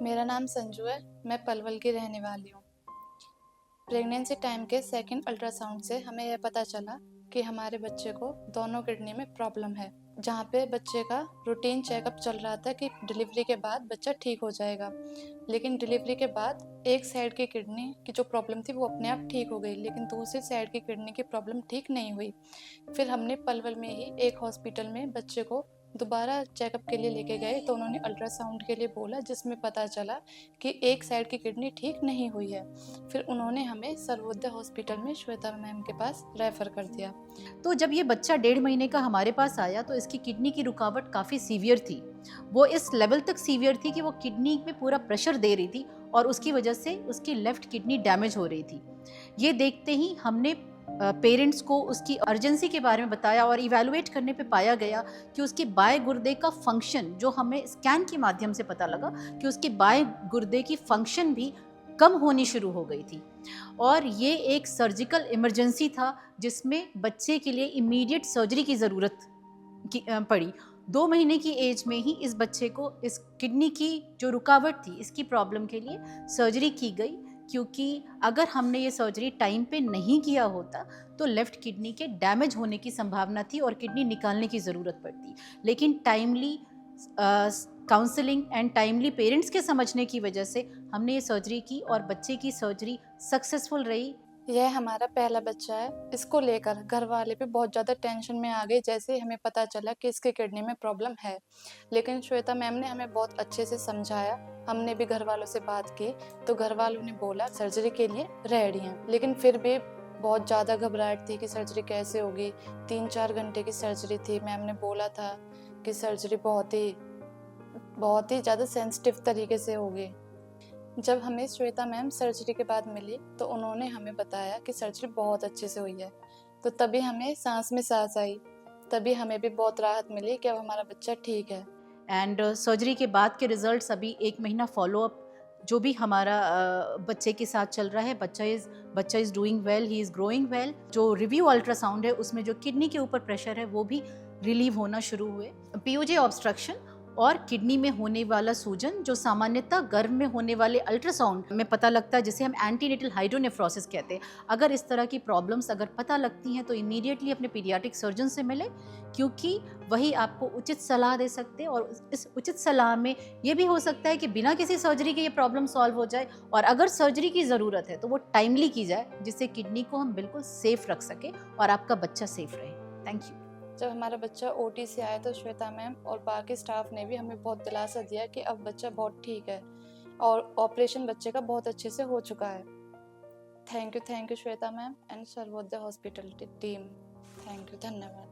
मेरा नाम संजू है। मैं पलवल की रहने वाली हूँ। प्रेगनेंसी टाइम के सेकंड अल्ट्रासाउंड से हमें यह पता चला कि हमारे बच्चे को दोनों किडनी में प्रॉब्लम है। जहाँ पे बच्चे का रूटीन चेकअप चल रहा था कि डिलीवरी के बाद बच्चा ठीक हो जाएगा, लेकिन डिलीवरी के बाद एक साइड की किडनी की जो प्रॉब्लम थी वो अपने आप ठीक हो गई, लेकिन दूसरी साइड की किडनी की प्रॉब्लम ठीक नहीं हुई। फिर हमने पलवल में ही एक हॉस्पिटल में बच्चे को दोबारा चेकअप के लिए लेके गए, तो उन्होंने अल्ट्रासाउंड के लिए बोला, जिसमें पता चला कि एक साइड की किडनी ठीक नहीं हुई है। फिर उन्होंने हमें सर्वोदय हॉस्पिटल में श्वेता मैम के पास रेफर कर दिया। तो जब ये बच्चा 1.5 महीने का हमारे पास आया तो इसकी किडनी की रुकावट काफ़ी सीवियर थी। वो इस लेवल तक सीवियर थी कि वो किडनी में पूरा प्रेशर दे रही थी और उसकी वजह से उसकी लेफ्ट किडनी डैमेज हो रही थी। ये देखते ही हमने पेरेंट्स को उसकी अर्जेंसी के बारे में बताया और इवैल्यूएट करने पे पाया गया कि उसके बाएं गुर्दे का फंक्शन, जो हमें स्कैन के माध्यम से पता लगा कि उसके बाएं गुर्दे की फंक्शन भी कम होनी शुरू हो गई थी। और ये एक सर्जिकल इमरजेंसी था जिसमें बच्चे के लिए इमीडिएट सर्जरी की ज़रूरत पड़ी। 2 महीने की एज में ही इस बच्चे को इस किडनी की जो रुकावट थी, इसकी प्रॉब्लम के लिए सर्जरी की गई, क्योंकि अगर हमने ये सर्जरी टाइम पे नहीं किया होता तो लेफ़्ट किडनी के डैमेज होने की संभावना थी और किडनी निकालने की ज़रूरत पड़ती। लेकिन timely counselling and timely parents के समझने की वजह से हमने ये सर्जरी की और बच्चे की सर्जरी सक्सेसफुल रही। यह हमारा पहला बच्चा है। इसको लेकर घर वाले भी बहुत ज़्यादा टेंशन में आ गए जैसे ही हमें पता चला कि इसके किडनी में प्रॉब्लम है, लेकिन श्वेता मैम ने हमें बहुत अच्छे से समझाया। हमने भी घर वालों से बात की, तो घर वालों ने बोला सर्जरी के लिए रेडी हैं, लेकिन फिर भी बहुत ज़्यादा घबराहट थी कि सर्जरी कैसे होगी। 3-4 घंटे की सर्जरी थी। मैम ने बोला था कि सर्जरी बहुत ही ज़्यादा सेंसिटिव तरीके से होगी। जब हमें श्वेता मैम सर्जरी के बाद मिली, तो उन्होंने हमें बताया कि सर्जरी बहुत अच्छे से हुई है। तो तभी हमें सांस में सांस आई, तभी हमें भी बहुत राहत मिली कि अब हमारा बच्चा ठीक है। एंड सर्जरी के बाद के रिजल्ट्स अभी 1 महीना फॉलोअप जो भी हमारा बच्चे के साथ चल रहा है, बच्चा is doing well, he is growing well. जो रिव्यू अल्ट्रासाउंड है उसमें जो किडनी के ऊपर प्रेशर है वो भी रिलीव होना शुरू हुए। पीओजे ऑब्स्ट्रक्शन और किडनी में होने वाला सूजन जो सामान्यतः गर्भ में होने वाले अल्ट्रासाउंड में पता लगता है, जिसे हम एंटीनेटल हाइड्रोनेफ्रोसिस कहते हैं। अगर इस तरह की प्रॉब्लम्स अगर पता लगती हैं तो इमीडिएटली अपने पीडियाट्रिक सर्जन से मिलें, क्योंकि वही आपको उचित सलाह दे सकते हैं। और इस उचित सलाह में ये भी हो सकता है कि बिना किसी सर्जरी के ये प्रॉब्लम सॉल्व हो जाए, और अगर सर्जरी की ज़रूरत है तो वो टाइमली की जाए, जिससे किडनी को हम बिल्कुल सेफ रख सकें और आपका बच्चा सेफ रहे। Thank you. जब हमारा बच्चा ओटी से आया, तो श्वेता मैम और बाकी स्टाफ ने भी हमें बहुत दिलासा दिया कि अब बच्चा बहुत ठीक है और ऑपरेशन बच्चे का बहुत अच्छे से हो चुका है। Thank you Shweta ma'am and Sarvodaya hospital team. Thank you, धन्यवाद।